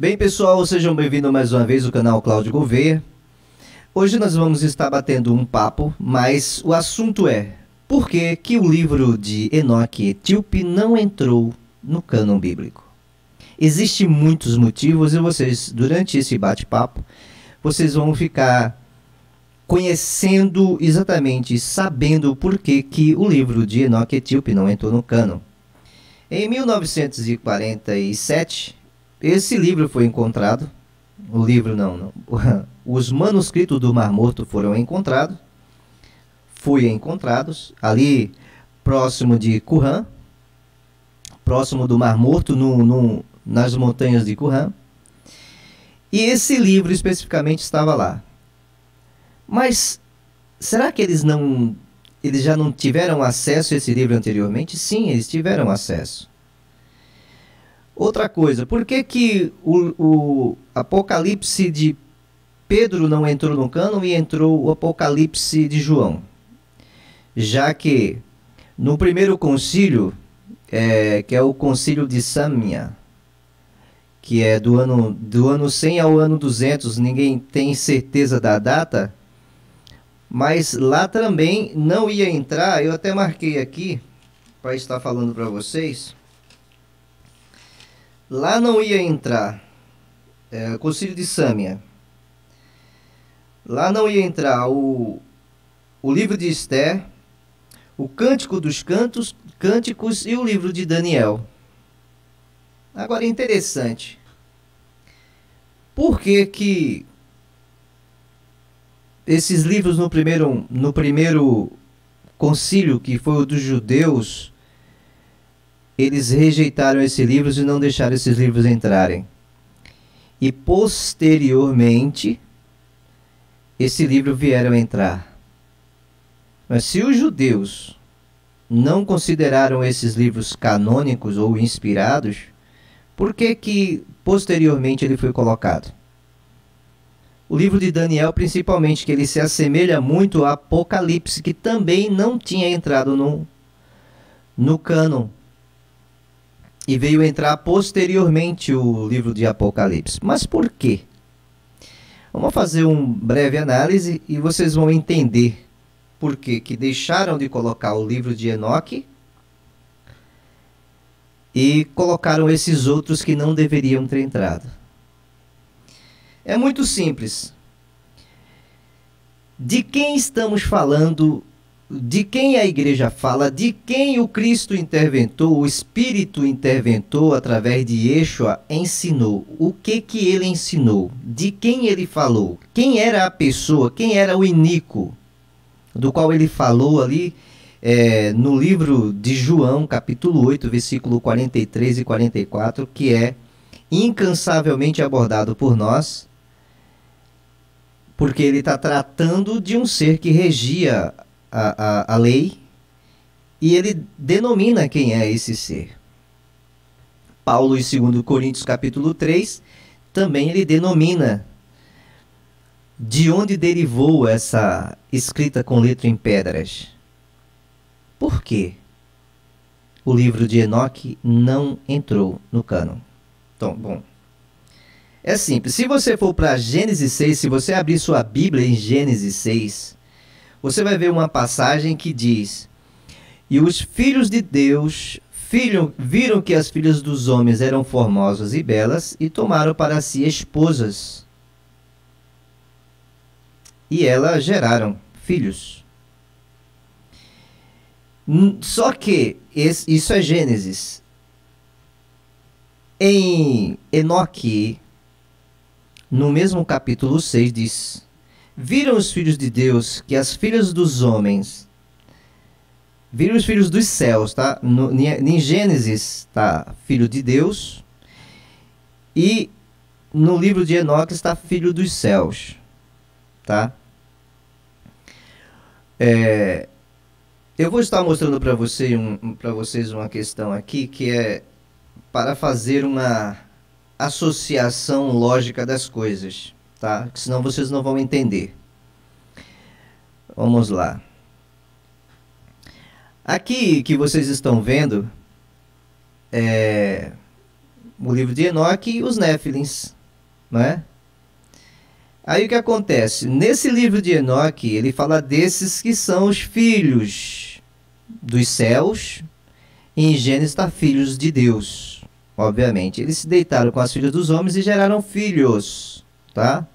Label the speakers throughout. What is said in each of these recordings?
Speaker 1: Bem, pessoal, sejam bem-vindos mais uma vez ao canal Cláudio Gouveia. Hoje nós vamos estar batendo um papo, mas o assunto é: por que que o livro de Enoque Etíope não entrou no cânon bíblico? Existem muitos motivos e vocês, durante esse bate-papo, vocês vão ficar conhecendo exatamente, sabendo por que que o livro de Enoque Etíope não entrou no cânon. Em 1947, esse livro foi encontrado. O livro não. Os manuscritos do Mar Morto foram encontrados ali próximo de Qumran, próximo do Mar Morto, nas montanhas de Qumran. E esse livro especificamente estava lá. Mas será que eles já não tiveram acesso a esse livro anteriormente? Sim, eles tiveram acesso. Outra coisa, por que que o Apocalipse de Pedro não entrou no cânon e entrou o Apocalipse de João? Já que no primeiro concílio, que é o concílio de Sâmia, que é do ano 100 ao ano 200, ninguém tem certeza da data, mas lá também não ia entrar. Eu até marquei aqui para estar falando para vocês. Lá não ia entrar o Concílio de Sâmia. Lá não ia entrar o livro de Esther, o Cântico dos Cânticos e o livro de Daniel. Agora é interessante. Por que que esses livros no primeiro concílio, que foi o dos judeus, eles rejeitaram esses livros e não deixaram esses livros entrarem? E posteriormente, esse livro vieram entrar. Mas se os judeus não consideraram esses livros canônicos ou inspirados, por que que posteriormente ele foi colocado? O livro de Daniel, principalmente, que ele se assemelha muito ao Apocalipse, que também não tinha entrado no cânon. E veio entrar posteriormente o livro de Apocalipse. Mas por quê? Vamos fazer uma breve análise e vocês vão entender por que que deixaram de colocar o livro de Enoque e colocaram esses outros que não deveriam ter entrado. É muito simples. De quem estamos falando? De quem a igreja fala? De quem o Cristo interventor, o Espírito interventor, através de Yeshua, ensinou? O que que ele ensinou? De quem ele falou? Quem era a pessoa? Quem era o iníquo? Do qual ele falou ali no livro de João, capítulo 8, versículo 43 e 44, que é incansavelmente abordado por nós, porque ele está tratando de um ser que regia a lei, e ele denomina quem é esse ser. Paulo, em 2 Coríntios capítulo 3, também ele denomina de onde derivou essa escrita com letra em pedras. Por quê? O livro de Enoque não entrou no cânon. Então, bom, é simples. Se você for para Gênesis 6, se você abrir sua Bíblia em Gênesis 6, você vai ver uma passagem que diz: e os filhos de Deus viram que as filhas dos homens eram formosas e belas, e tomaram para si esposas. E elas geraram filhos. Só que isso é Gênesis. Em Enoque, no mesmo capítulo 6, diz: viram os filhos de Deus que as filhas dos homens, viram os filhos dos céus, tá? Em Gênesis está filho de Deus, e no livro de Enoque está filho dos céus, tá? Eu vou estar mostrando para vocês uma questão aqui, que é para fazer uma associação lógica das coisas, tá? Que senão vocês não vão entender. Vamos lá. Aqui que vocês estão vendo o livro de Enoque e os Néfilins, não é? Aí o que acontece? Nesse livro de Enoque, ele fala desses que são os filhos dos céus, e em Gênesis está filhos de Deus, obviamente. Eles se deitaram com as filhas dos homens e geraram filhos, tá?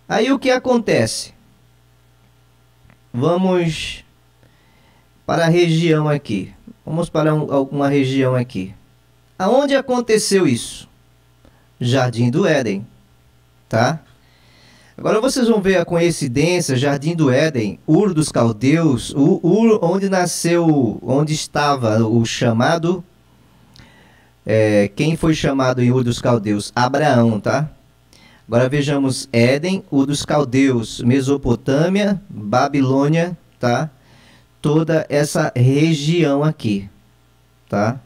Speaker 1: Aí o que acontece? Vamos para a região aqui. Vamos para uma região aqui. Aonde aconteceu isso? Jardim do Éden, tá? Agora vocês vão ver a coincidência, Jardim do Éden, Ur dos Caldeus, Ur onde nasceu, onde estava o chamado, quem foi chamado em Ur dos Caldeus? Abraão, tá? Agora vejamos Éden, Ur dos Caldeus, Mesopotâmia, Babilônia, tá? Toda essa região aqui, tá?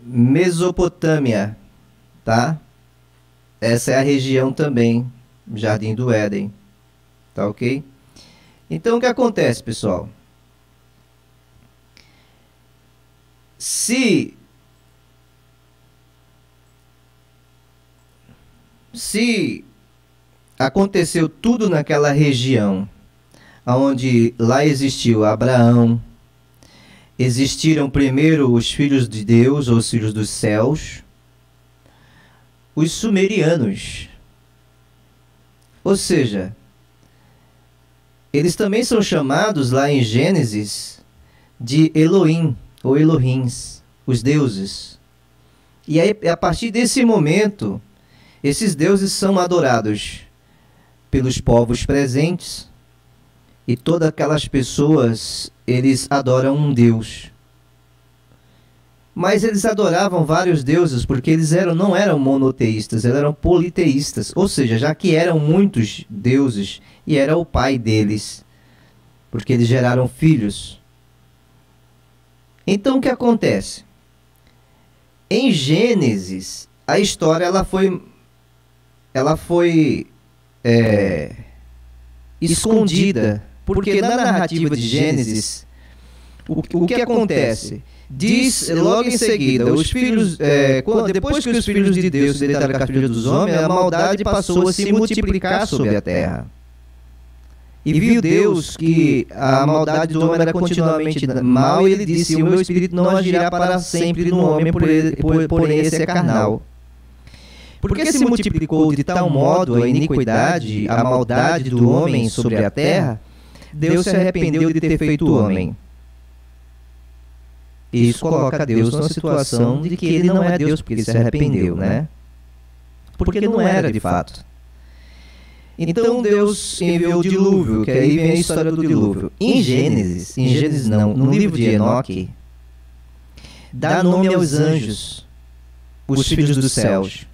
Speaker 1: Mesopotâmia, tá? Essa é a região também, Jardim do Éden, tá ok? Então o que acontece, pessoal? Se aconteceu tudo naquela região, onde lá existiu Abraão, existiram primeiro os filhos de Deus, ou os filhos dos céus, os sumerianos. Ou seja, eles também são chamados lá em Gênesis de Elohim, ou Elohims, os deuses. E aí, a partir desse momento, esses deuses são adorados pelos povos presentes, e todas aquelas pessoas, eles adoram um Deus. Mas eles adoravam vários deuses, porque eles não eram monoteístas, eles eram politeístas. Ou seja, já que eram muitos deuses, e era o pai deles, porque eles geraram filhos. Então o que acontece? Em Gênesis, a história ela foi escondida, porque na narrativa de Gênesis, o que acontece? Diz logo em seguida, os filhos, depois que os filhos de Deus se deitaram com as filhas dos homens, a maldade passou a se multiplicar sobre a terra. E viu Deus que a maldade do homem era continuamente mal, e ele disse: o meu espírito não agirá para sempre no homem, porém esse é carnal. Porque se multiplicou de tal modo a iniquidade, a maldade do homem sobre a terra, Deus se arrependeu de ter feito o homem. Isso coloca Deus numa situação de que ele não é Deus, porque ele se arrependeu, né? Porque não era de fato. Então Deus enviou o dilúvio, que aí vem a história do dilúvio. Em Gênesis não, no livro de Enoque, dá nome aos anjos, os filhos dos céus.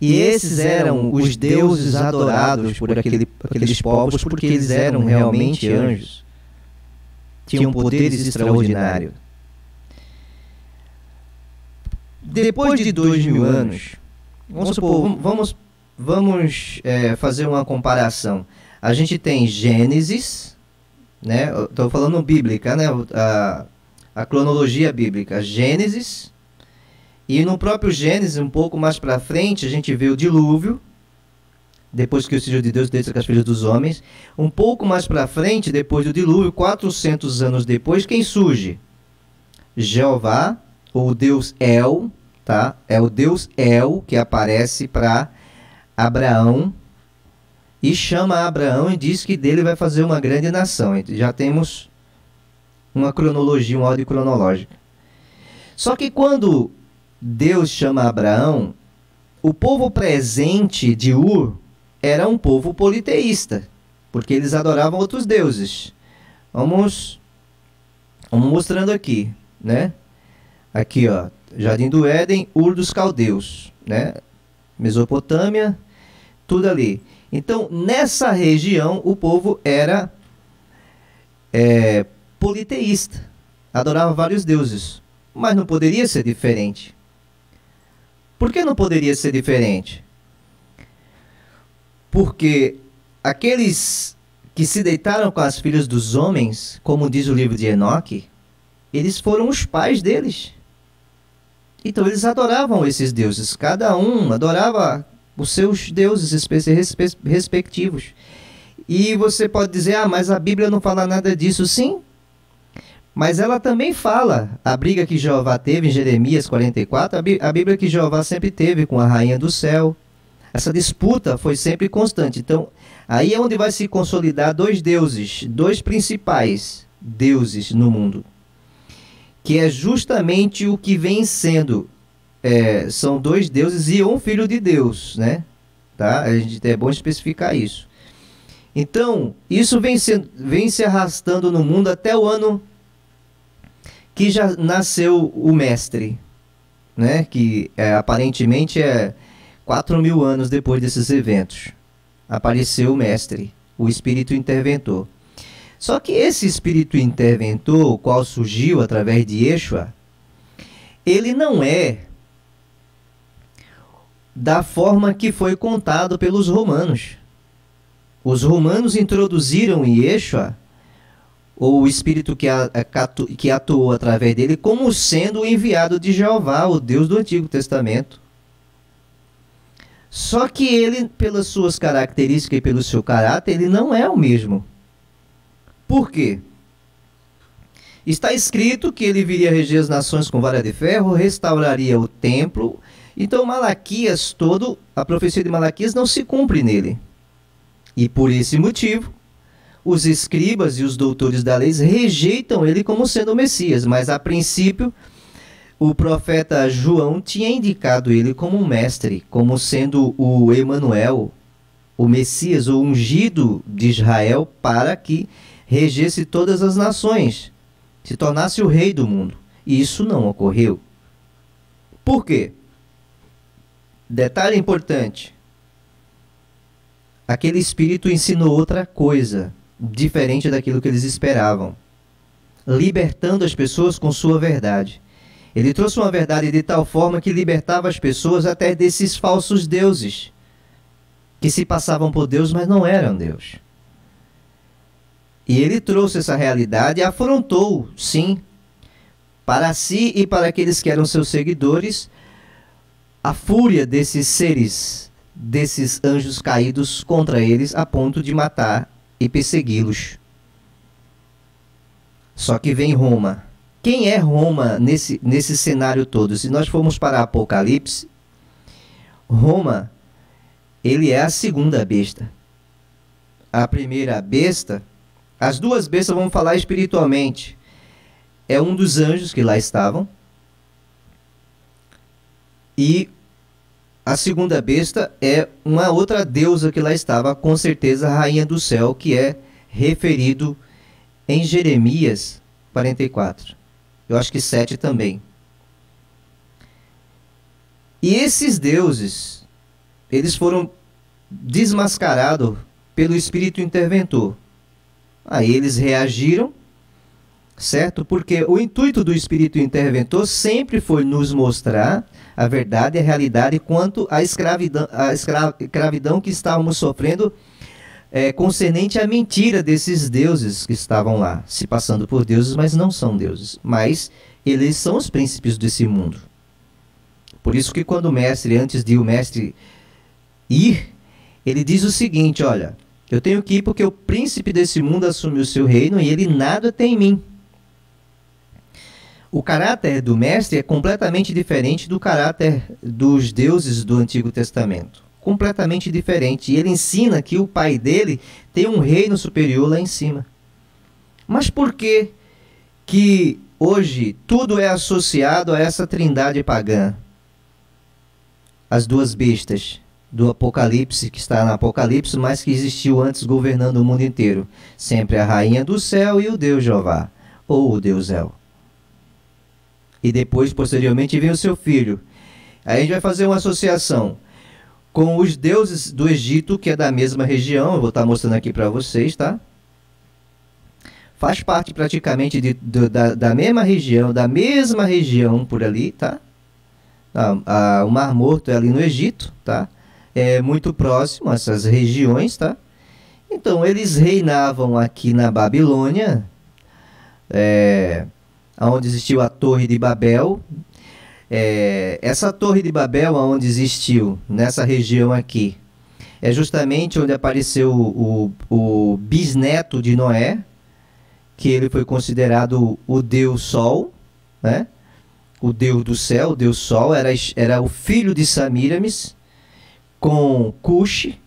Speaker 1: E esses eram os deuses adorados por aqueles povos, porque eles eram realmente anjos. Tinham poderes extraordinários. Depois de 2000 anos, vamos supor, vamos fazer uma comparação. A gente tem Gênesis, né? Estou falando bíblica, né? A cronologia bíblica. Gênesis. E no próprio Gênesis, um pouco mais para frente, a gente vê o dilúvio. Depois que os filhos de Deus deitam com as filhas dos homens. Um pouco mais para frente, depois do dilúvio, 400 anos depois, quem surge? Jeová, ou o Deus El, tá? É o Deus El que aparece para Abraão e chama Abraão e diz que dele vai fazer uma grande nação. Já temos uma cronologia, uma ordem cronológica. Só que quando Deus chama Abraão, o povo presente de Ur era um povo politeísta, porque eles adoravam outros deuses. Vamos mostrando aqui, né? Aqui, ó, Jardim do Éden, Ur dos Caldeus, né? Mesopotâmia, tudo ali. Então, nessa região, o povo era politeísta, adorava vários deuses, mas não poderia ser diferente. Por que não poderia ser diferente? Porque aqueles que se deitaram com as filhas dos homens, como diz o livro de Enoque, eles foram os pais deles. Então eles adoravam esses deuses. Cada um adorava os seus deuses respectivos. E você pode dizer, ah, mas a Bíblia não fala nada disso. Sim, mas ela também fala. A briga que Jeová teve em Jeremias 44, a Bíblia que Jeová sempre teve com a rainha do céu. Essa disputa foi sempre constante. Então, aí é onde vai se consolidar dois deuses, dois principais deuses no mundo, que é justamente o que vem sendo, são dois deuses e um filho de Deus, né? Tá? É bom especificar isso. Então, isso vem se arrastando no mundo até o ano que já nasceu o Mestre, né? Que aparentemente 4.000 anos depois desses eventos. Apareceu o Mestre, o Espírito Interventor. Só que esse Espírito Interventor, o qual surgiu através de Yeshua, ele não é da forma que foi contado pelos romanos. Os romanos introduziram em Yeshua, ou o Espírito que atuou através dele, como sendo o enviado de Jeová, o Deus do Antigo Testamento. Só que ele, pelas suas características e pelo seu caráter, ele não é o mesmo. Por quê? Está escrito que ele viria reger as nações com vara de ferro, restauraria o templo. Então Malaquias a profecia de Malaquias não se cumpre nele. E por esse motivo, os escribas e os doutores da lei rejeitam ele como sendo o Messias. Mas a princípio, o profeta João tinha indicado ele como um mestre, como sendo o Emanuel, o Messias, o ungido de Israel, para que regesse todas as nações, se tornasse o rei do mundo. E isso não ocorreu. Por quê? Detalhe importante. Aquele espírito ensinou outra coisa, diferente daquilo que eles esperavam, libertando as pessoas com sua verdade. Ele trouxe uma verdade de tal forma que libertava as pessoas até desses falsos deuses, que se passavam por Deus, mas não eram Deus. E ele trouxe essa realidade e afrontou, sim, para si e para aqueles que eram seus seguidores, a fúria desses seres, desses anjos caídos contra eles, a ponto de matar e persegui-los. Só que vem Roma. Quem é Roma nesse cenário todo? Se nós formos para Apocalipse, Roma, ele é a segunda besta. A primeira besta, as duas bestas, vamos falar espiritualmente, é um dos anjos que lá estavam, e a segunda besta é uma outra deusa que lá estava, com certeza a rainha do céu, que é referido em Jeremias 44. Eu acho que 7 também. E esses deuses, eles foram desmascarados pelo Espírito Interventor. Aí eles reagiram, certo? Porque o intuito do Espírito Interventor sempre foi nos mostrar a verdade e a realidade quanto à escravidão que estávamos sofrendo, concernente à mentira desses deuses que estavam lá, se passando por deuses, mas não são deuses. Mas eles são os príncipes desse mundo. Por isso que quando o mestre, antes de o mestre ir, ele diz o seguinte: olha, eu tenho que ir porque o príncipe desse mundo assumiu o seu reino e ele nada tem em mim. O caráter do mestre é completamente diferente do caráter dos deuses do Antigo Testamento. Completamente diferente. E ele ensina que o pai dele tem um reino superior lá em cima. Mas por que hoje tudo é associado a essa trindade pagã? As duas bestas do Apocalipse, que está no Apocalipse, mas que existiu antes governando o mundo inteiro. Sempre a rainha do céu e o Deus Jeová, ou o Deus El. E depois, posteriormente, vem o seu filho. Aí a gente vai fazer uma associação com os deuses do Egito, que é da mesma região. Eu vou estar mostrando aqui para vocês, tá? Faz parte praticamente da mesma região por ali, tá? O Mar Morto é ali no Egito, tá? É muito próximo a essas regiões, tá? Então, eles reinavam aqui na Babilônia, onde existiu a Torre de Babel. Essa Torre de Babel, onde existiu, nessa região aqui, é justamente onde apareceu o bisneto de Noé, que ele foi considerado o Deus Sol, né? O Deus do céu, o Deus Sol, era o filho de Samíramis, com Cuxi,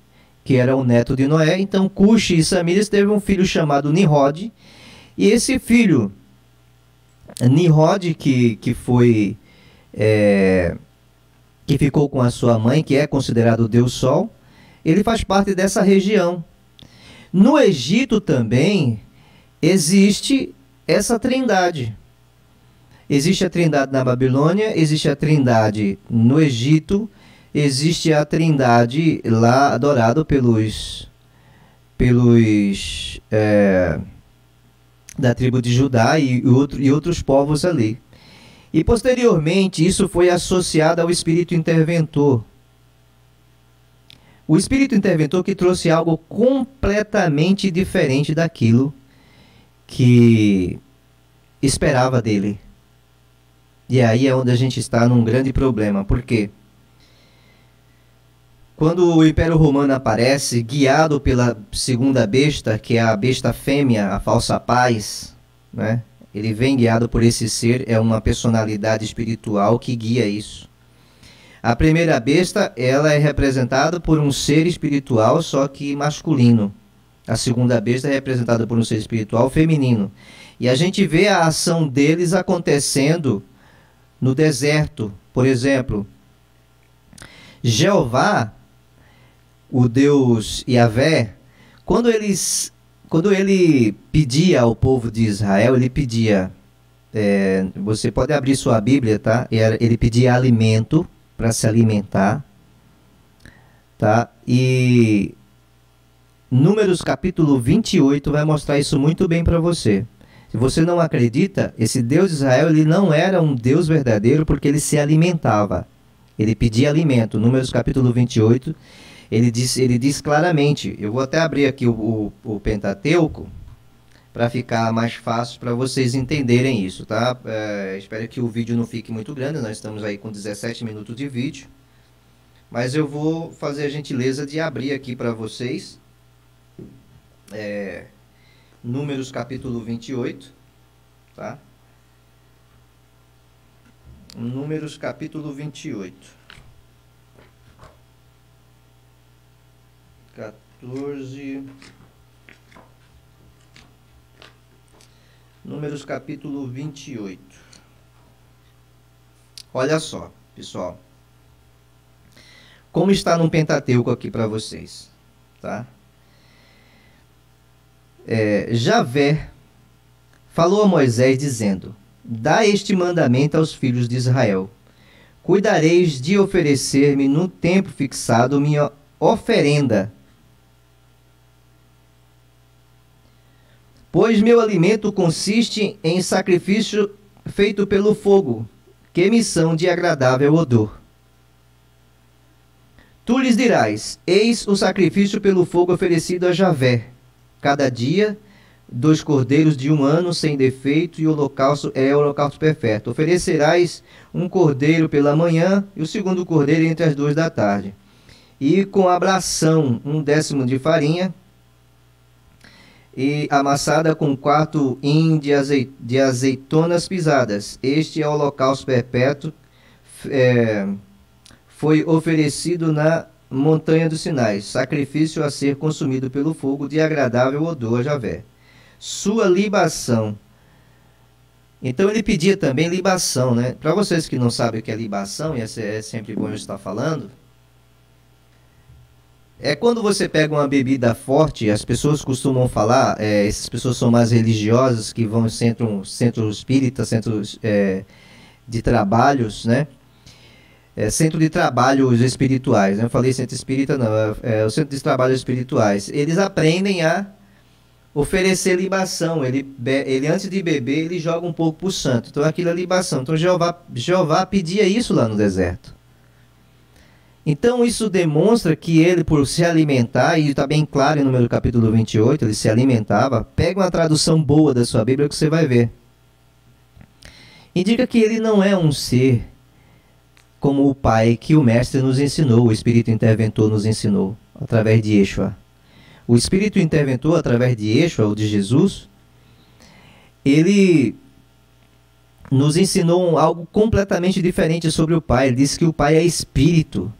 Speaker 1: que era o neto de Noé. Então Cuxi e Samíramis teve um filho chamado Nimrod, e esse filho, Nimrod, que ficou com a sua mãe, que é considerado o Deus Sol, ele faz parte dessa região. No Egito também existe essa trindade. Existe a trindade na Babilônia, existe a trindade no Egito, existe a trindade lá adorado pelos da tribo de Judá e outros povos ali. E posteriormente isso foi associado ao Espírito Interventor. O Espírito Interventor que trouxe algo completamente diferente daquilo que esperava dele. E aí é onde a gente está num grande problema. Por quê? Quando o Império Romano aparece, guiado pela segunda besta, que é a besta fêmea, a falsa paz, né? Ele vem guiado por esse ser, é uma personalidade espiritual que guia isso. A primeira besta, ela é representada por um ser espiritual, só que masculino. A segunda besta é representada por um ser espiritual feminino. E a gente vê a ação deles acontecendo no deserto. Por exemplo, Jeová, o Deus Yahvé, quando ele pedia ao povo de Israel, ele pedia, você pode abrir sua Bíblia, tá? Ele pedia alimento para se alimentar, tá? E Números capítulo 28 vai mostrar isso muito bem para você. Se você não acredita, esse Deus de Israel, ele não era um Deus verdadeiro porque ele se alimentava. Ele pedia alimento. Números capítulo 28, ele diz claramente, eu vou até abrir aqui o Pentateuco, para ficar mais fácil para vocês entenderem isso, tá? Espero que o vídeo não fique muito grande, nós estamos aí com 17 minutos de vídeo, mas eu vou fazer a gentileza de abrir aqui para vocês, Números capítulo 28, tá? Números capítulo 28. 14... Números capítulo 28. Olha só, pessoal. Como está no Pentateuco aqui para vocês, tá? Javé falou a Moisés dizendo: dá este mandamento aos filhos de Israel: cuidareis de oferecer-me no tempo fixado minha oferenda, pois meu alimento consiste em sacrifício feito pelo fogo, que me são de agradável odor. Tu lhes dirás: eis o sacrifício pelo fogo oferecido a Javé. Cada dia, 2 cordeiros de 1 ano sem defeito, e o holocausto é o holocausto perfeito. Oferecerás um cordeiro pela manhã, e o segundo cordeiro entre as 2 da tarde. E com abração, 1/10 de farinha, e amassada com 4 hin de azeitonas pisadas. Este é o holocausto perpétuo, foi oferecido na montanha dos Sinais, sacrifício a ser consumido pelo fogo, de agradável odor a Javé. Sua libação. Então ele pedia também libação, né? Para vocês que não sabem o que é libação, e é sempre bom eu estar falando, é quando você pega uma bebida forte. As pessoas costumam falar, essas pessoas são mais religiosas, que vão em centro espírita, centros de trabalhos, né? Centro de trabalhos espirituais, né? Eu falei centro espírita, não, o centro de trabalhos espirituais. Eles aprendem a oferecer libação. Ele antes de beber, ele joga um pouco para o santo. Então aquilo é libação. Então Jeová pedia isso lá no deserto. Então isso demonstra que ele, por se alimentar, e está bem claro em Número capítulo 28, ele se alimentava. Pega uma tradução boa da sua Bíblia que você vai ver. indica que ele não é um ser como o Pai que o Mestre nos ensinou, o Espírito Interventor nos ensinou, através de Yeshua. O Espírito Interventor, através de Yeshua, ou de Jesus, ele nos ensinou algo completamente diferente sobre o Pai. Ele disse que o Pai é Espírito.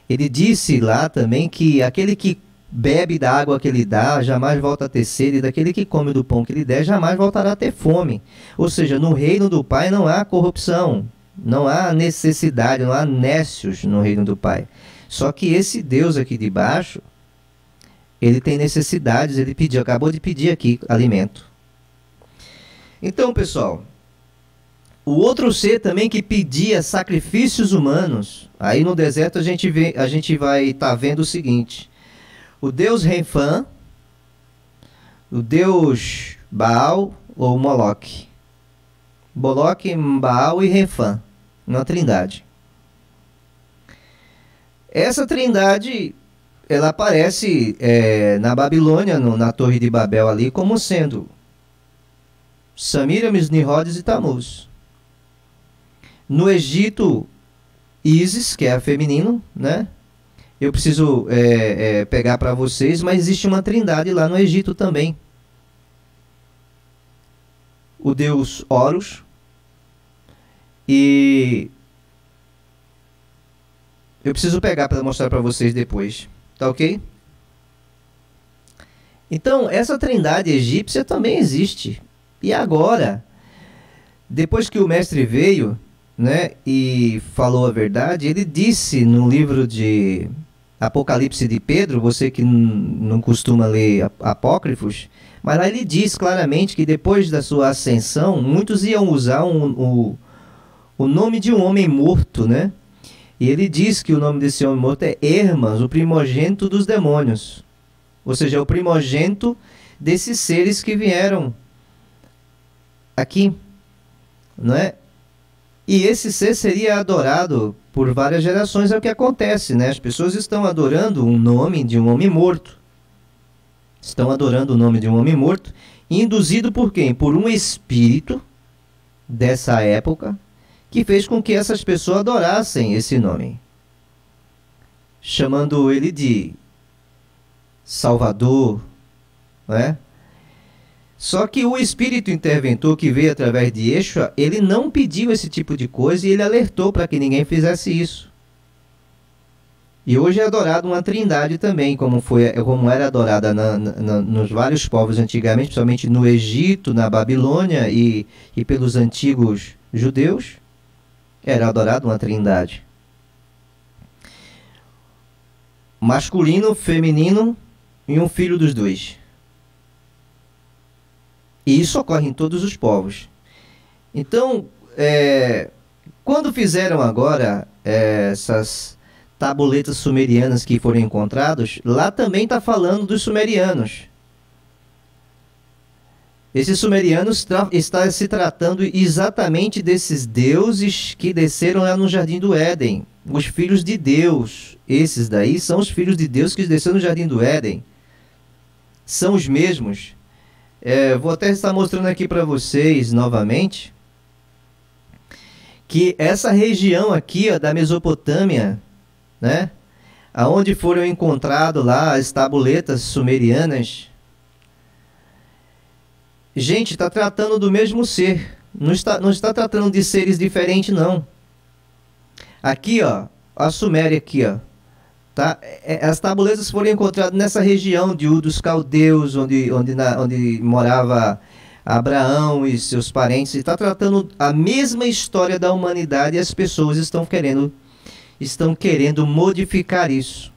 Speaker 1: Ele disse lá também que aquele que bebe da água que ele dá, jamais volta a ter sede, e daquele que come do pão que ele der, jamais voltará a ter fome. Ou seja, no reino do Pai não há corrupção, não há necessidade, não há nécios no reino do Pai. Só que esse Deus aqui de baixo, ele tem necessidades, ele pediu, acabou de pedir aqui alimento. Então, pessoal, o outro ser também que pedia sacrifícios humanos, aí no deserto a gente vai estar vendo o seguinte: o deus Renfã, o deus Baal ou Moloque. Moloque, Baal e Renfã, uma trindade. Essa trindade, ela aparece na Babilônia, na Torre de Babel ali, como sendo Samiramis, Nimrodes e Tamuz. No Egito, Ísis, que é a feminino, né? Eu preciso pegar para vocês, mas existe uma trindade lá no Egito também. O deus Horus e eu preciso pegar para mostrar para vocês depois, tá ok? Então, essa trindade egípcia também existe. E agora, depois que o mestre veio, né, e falou a verdade, ele disse no livro de Apocalipse de Pedro, você que não costuma ler apócrifos, mas lá ele diz claramente que depois da sua ascensão, muitos iam usar o nome de um homem morto, né? E ele diz que o nome desse homem morto é Hermas, o primogênito dos demônios. Ou seja, é o primogênito desses seres que vieram aqui, não é? E esse ser seria adorado por várias gerações. É o que acontece, né? As pessoas estão adorando um nome de um homem morto. Estão adorando o nome de um homem morto, induzido por quem? Por um espírito dessa época, que fez com que essas pessoas adorassem esse nome, chamando ele de Salvador, né? Só que o Espírito Interventor que veio através de Yeshua, ele não pediu esse tipo de coisa e ele alertou para que ninguém fizesse isso. E hoje é adorado uma trindade também, como era adorada nos vários povos antigamente, principalmente no Egito, na Babilônia e pelos antigos judeus. Era adorado uma trindade. Masculino, feminino e um filho dos dois. E isso ocorre em todos os povos. Então, quando fizeram agora essas tabuletas sumerianas que foram encontradas, lá também está falando dos sumerianos. Esses sumerianos está se tratando exatamente desses deuses que desceram lá no Jardim do Éden. Os filhos de Deus. Esses daí são os filhos de Deus que desceram no Jardim do Éden. São os mesmos. Vou até estar mostrando aqui para vocês novamente que essa região aqui, ó, da Mesopotâmia, né, aonde foram encontradas lá as tabuletas sumerianas, gente, está tratando do mesmo ser. Não está tratando de seres diferentes, não. Aqui, ó, a Suméria aqui, ó. Tá? As tabuletas foram encontradas nessa região de Ur dos Caldeus, onde morava Abraão e seus parentes. Está tratando a mesma história da humanidade e as pessoas estão querendo modificar isso.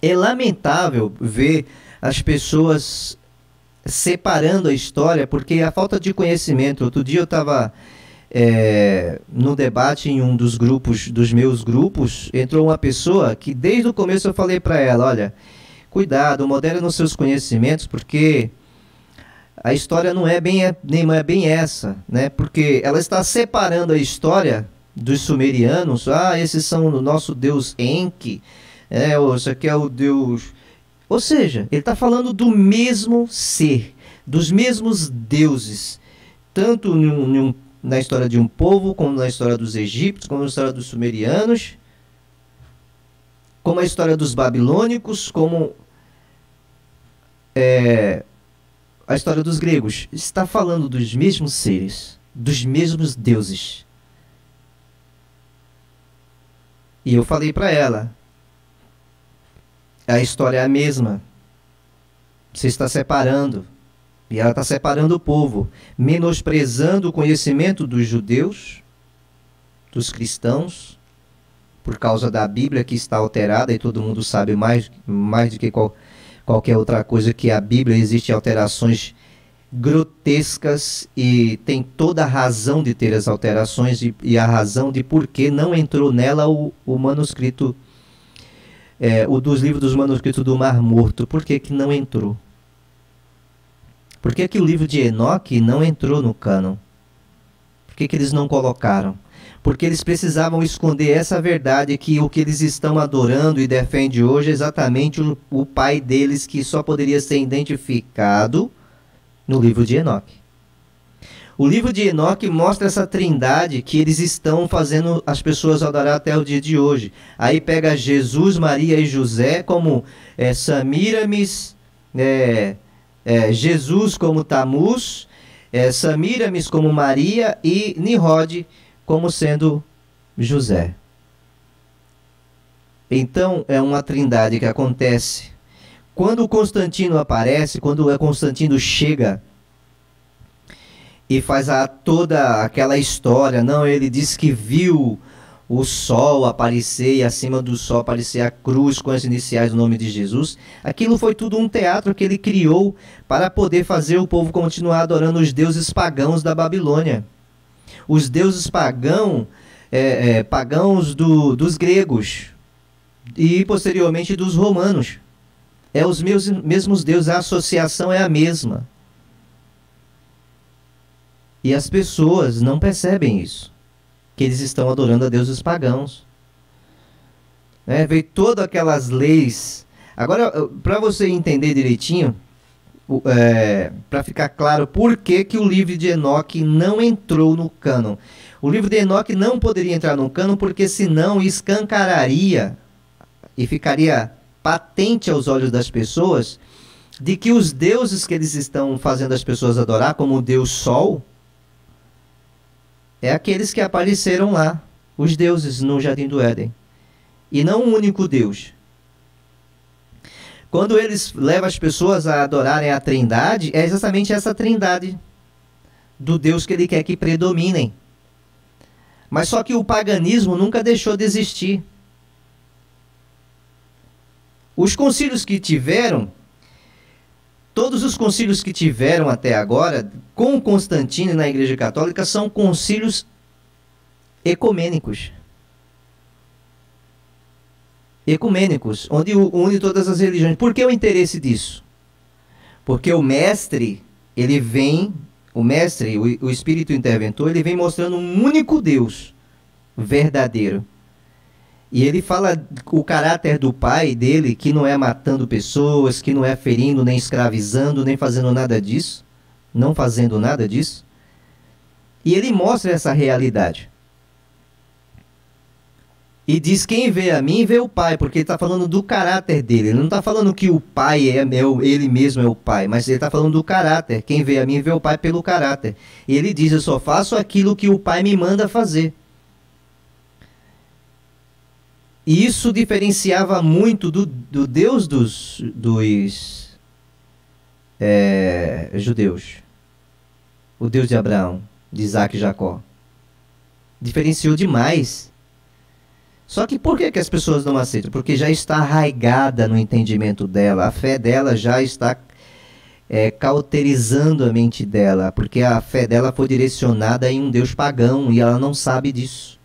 Speaker 1: É lamentável ver as pessoas separando a história, porque a falta de conhecimento. Outro dia eu estava no debate em um dos meus grupos, entrou uma pessoa que desde o começo eu falei para ela: olha, cuidado, modere nos seus conhecimentos, porque a história não é bem essa, né? Porque ela está separando a história dos sumerianos. Esses são o nosso deus Enki, esse aqui é o deus. Ou seja, ele está falando do mesmo ser, dos mesmos deuses, tanto na história de um povo, como na história dos egípcios, como na história dos sumerianos, como a história dos babilônicos, como a história dos gregos. Está falando dos mesmos seres, dos mesmos deuses. E eu falei para ela, a história é a mesma. Você está separando. E ela está separando o povo, menosprezando o conhecimento dos judeus, dos cristãos, por causa da Bíblia que está alterada, e todo mundo sabe mais do que qualquer outra coisa que a Bíblia existem alterações grotescas, e tem toda a razão de ter as alterações e a razão de por que não entrou nela o manuscrito, o dos livros dos manuscritos do Mar Morto. Por que que não entrou? Por que que o livro de Enoque não entrou no cânon? Por que que eles não colocaram? Porque eles precisavam esconder essa verdade, que o que eles estão adorando e defendem hoje é exatamente o pai deles, que só poderia ser identificado no livro de Enoque. O livro de Enoque mostra essa trindade que eles estão fazendo as pessoas adorar até o dia de hoje. Aí pega Jesus, Maria e José como Samíramis, Jesus como Tamuz, Samíramis como Maria e Nimrod como sendo José. Então é uma trindade que acontece. Quando Constantino aparece, quando Constantino chega e faz toda aquela história, não, ele diz que viu o sol aparecer, e acima do sol aparecer a cruz com as iniciais do nome de Jesus. Aquilo foi tudo um teatro que ele criou para poder fazer o povo continuar adorando os deuses pagãos da Babilônia. Os deuses pagãos dos gregos e posteriormente dos romanos. Os mesmos deuses, a associação é a mesma. E as pessoas não percebem isso, que eles estão adorando a deuses pagãos. Veio todas aquelas leis. Agora, para você entender direitinho, para ficar claro por que que o livro de Enoque não entrou no cânon. O livro de Enoque não poderia entrar no cânon, porque senão escancararia e ficaria patente aos olhos das pessoas de que os deuses que eles estão fazendo as pessoas adorar, como o Deus Sol, aqueles que apareceram lá, os deuses no Jardim do Éden, e não um único Deus. Quando eles levam as pessoas a adorarem a trindade, é exatamente essa trindade do Deus que ele quer que predominem. Mas só que o paganismo nunca deixou de existir. Os concílios que tiveram, todos os concílios que tiveram até agora, com Constantino na Igreja Católica, são concílios ecumênicos. Ecumênicos, onde une todas as religiões. Por que o interesse disso? Porque o mestre, ele vem, o Espírito Interventor, ele vem mostrando um único Deus verdadeiro. E ele fala o caráter do pai dele, que não é matando pessoas, que não é ferindo, nem escravizando, nem fazendo nada disso. Não fazendo nada disso. E ele mostra essa realidade. E diz: quem vê a mim, vê o pai, porque ele está falando do caráter dele. Ele não está falando que o pai ele mesmo é o pai, mas ele está falando do caráter. Quem vê a mim, vê o pai pelo caráter. E ele diz: eu só faço aquilo que o pai me manda fazer. E isso diferenciava muito do Deus dos judeus. O Deus de Abraão, de Isaac e Jacó. Diferenciou demais. Só que por que as pessoas não aceitam? Porque já está arraigada no entendimento dela. A fé dela já está cauterizando a mente dela. Porque a fé dela foi direcionada em um Deus pagão e ela não sabe disso.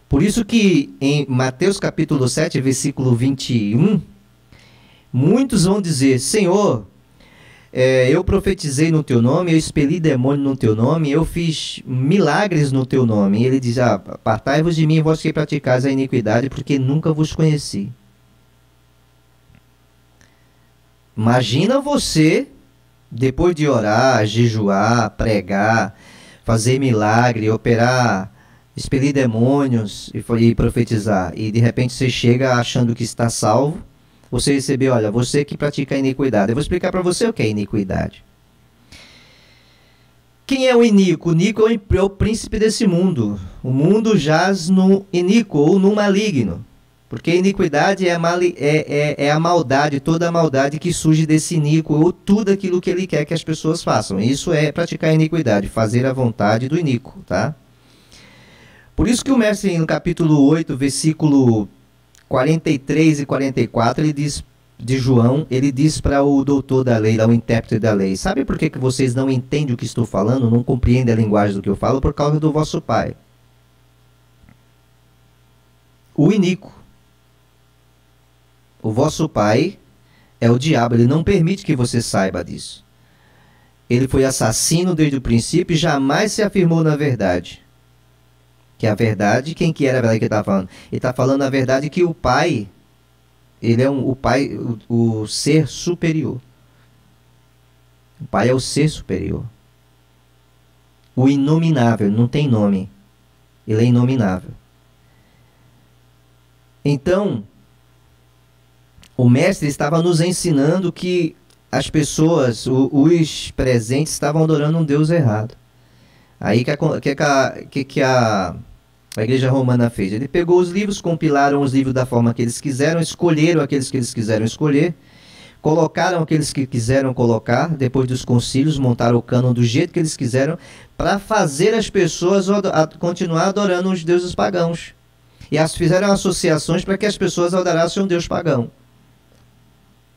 Speaker 1: Por isso que em Mateus capítulo 7, versículo 21, muitos vão dizer: Senhor, eu profetizei no teu nome, eu expeli demônio no teu nome, eu fiz milagres no teu nome. E ele diz: apartai-vos de mim, vós que praticais a iniquidade, porque nunca vos conheci. Imagina você Depois de orar, jejuar, pregar, fazer milagre, operar, expelir demônios e profetizar, e de repente você chega achando que está salvo, você recebeu, olha, você que pratica a iniquidade. Eu vou explicar para você o que é iniquidade. Quem é o iníquo? O iníquo é o príncipe desse mundo. O mundo jaz no iníquo ou no maligno. Porque a iniquidade é a maldade, toda a maldade que surge desse iníquo, ou tudo aquilo que ele quer que as pessoas façam. Isso é praticar a iniquidade, fazer a vontade do iníquo, tá? Por isso que o mestre, no capítulo 8, versículo 43 e 44, ele diz, de João, ele diz para o doutor da lei, o intérprete da lei, sabe por que vocês não entendem o que estou falando, não compreendem a linguagem do que eu falo? Por causa do vosso pai, o iníquo. O vosso pai é o diabo, ele não permite que você saiba disso. Ele foi assassino desde o princípio e jamais se afirmou na verdade. Que a verdade, quem que era a verdade que ele está falando? Ele está falando a verdade que o pai, ele é o pai, o ser superior. O pai é o ser superior. O inominável, não tem nome. Ele é inominável. Então, o mestre estava nos ensinando que as pessoas, os presentes, estavam adorando um Deus errado. Aí que a igreja romana fez? Ele pegou os livros, compilaram os livros da forma que eles quiseram, escolheram aqueles que eles quiseram escolher, colocaram aqueles que quiseram colocar, depois dos concílios, montaram o cânon do jeito que eles quiseram, para fazer as pessoas continuar adorando os deuses pagãos. E fizeram associações para que as pessoas adorassem um Deus pagão.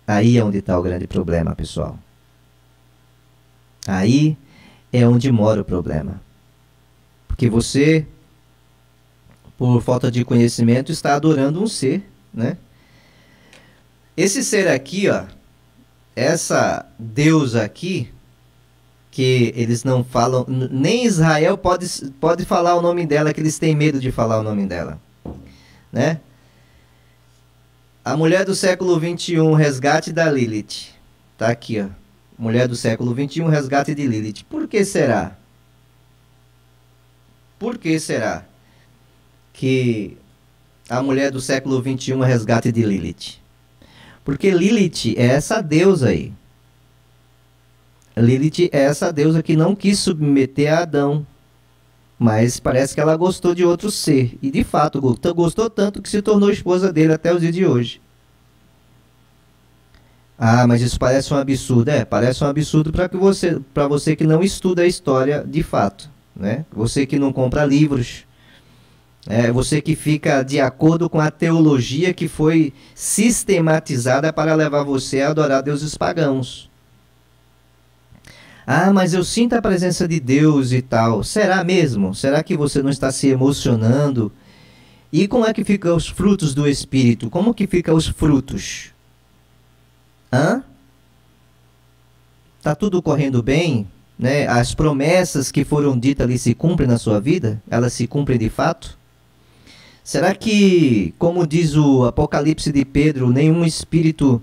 Speaker 1: Aí é onde está o grande problema, pessoal. Aí é onde mora o problema. Porque você, por falta de conhecimento, está adorando um ser, né? Esse ser aqui, ó, essa deusa aqui, que eles não falam, nem Israel pode falar o nome dela, que eles têm medo de falar o nome dela, né? A mulher do século 21, resgate da Lilith. Tá aqui, ó. Mulher do século 21, resgate de Lilith. Por que será? Por que será que a mulher do século 21 é resgate de Lilith? Porque Lilith é essa deusa aí. Lilith é essa deusa que não quis submeter a Adão. Mas parece que ela gostou de outro ser. E de fato, gostou tanto que se tornou esposa dele até os dias de hoje. Ah, mas isso parece um absurdo. É, parece um absurdo para você que não estuda a história de fato, né? Você que não compra livros. Você que fica de acordo com a teologia que foi sistematizada para levar você a adorar deuses pagãos. Ah, mas eu sinto a presença de Deus e tal. Será mesmo? Será que você não está se emocionando? E como é que ficam os frutos do Espírito? Como que ficam os frutos? Tá tudo correndo bem? Né? As promessas que foram ditas ali se cumprem na sua vida? Elas se cumprem de fato? Será que, como diz o Apocalipse de Pedro, nenhum espírito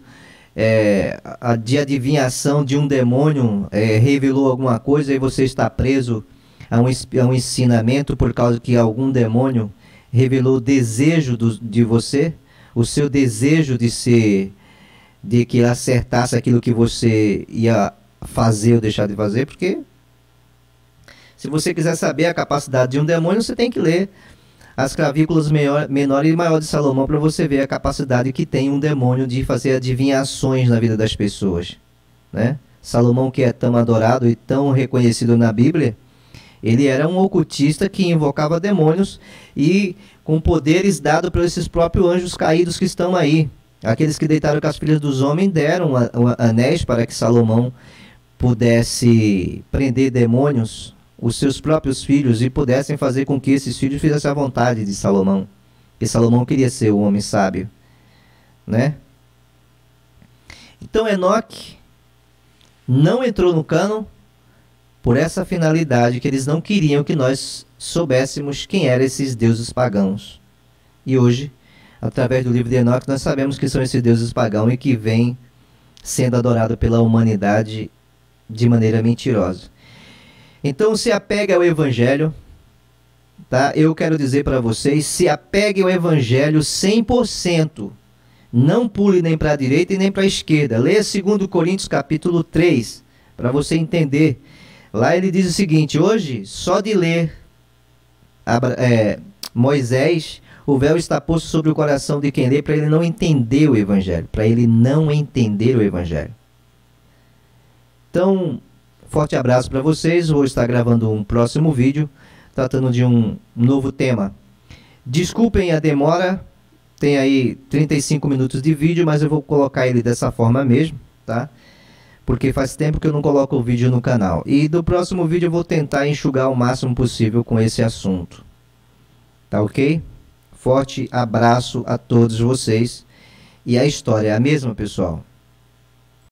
Speaker 1: de adivinhação de um demônio revelou alguma coisa e você está preso a um ensinamento por causa que algum demônio revelou o desejo de você, o seu desejo de que ele acertasse aquilo que você ia fazer ou deixar de fazer? Porque se você quiser saber a capacidade de um demônio, você tem que ler as clavículas menor e maior de Salomão para você ver a capacidade que tem um demônio de fazer adivinhações na vida das pessoas, né? Salomão, que é tão adorado e tão reconhecido na Bíblia, ele era um ocultista que invocava demônios e com poderes dados por esses próprios anjos caídos que estão aí. Aqueles que deitaram com as filhas dos homens deram anéis para que Salomão pudesse prender demônios, os seus próprios filhos, e pudessem fazer com que esses filhos fizessem a vontade de Salomão. E Salomão queria ser o homem sábio, né? Então Enoque não entrou no cânon por essa finalidade, que eles não queriam que nós soubéssemos quem eram esses deuses pagãos. E hoje, através do livro de Enoque, nós sabemos que são esses deuses pagãos e que vêm sendo adorados pela humanidade de maneira mentirosa. Então se apegue ao Evangelho, tá? Eu quero dizer para vocês, se apegue ao Evangelho 100%. Não pule nem para a direita e nem para a esquerda. Leia 2 Coríntios capítulo 3, para você entender. Lá ele diz o seguinte: hoje, só de ler Moisés, o véu está posto sobre o coração de quem lê, para ele não entender o Evangelho. Para ele não entender o Evangelho. Então, forte abraço para vocês. Vou estar gravando um próximo vídeo, tratando de um novo tema. Desculpem a demora. Tem aí 35 minutos de vídeo, mas eu vou colocar ele dessa forma mesmo, tá? Porque faz tempo que eu não coloco o vídeo no canal. E do próximo vídeo eu vou tentar enxugar o máximo possível com esse assunto. Tá ok? Forte abraço a todos vocês. E a história é a mesma, pessoal.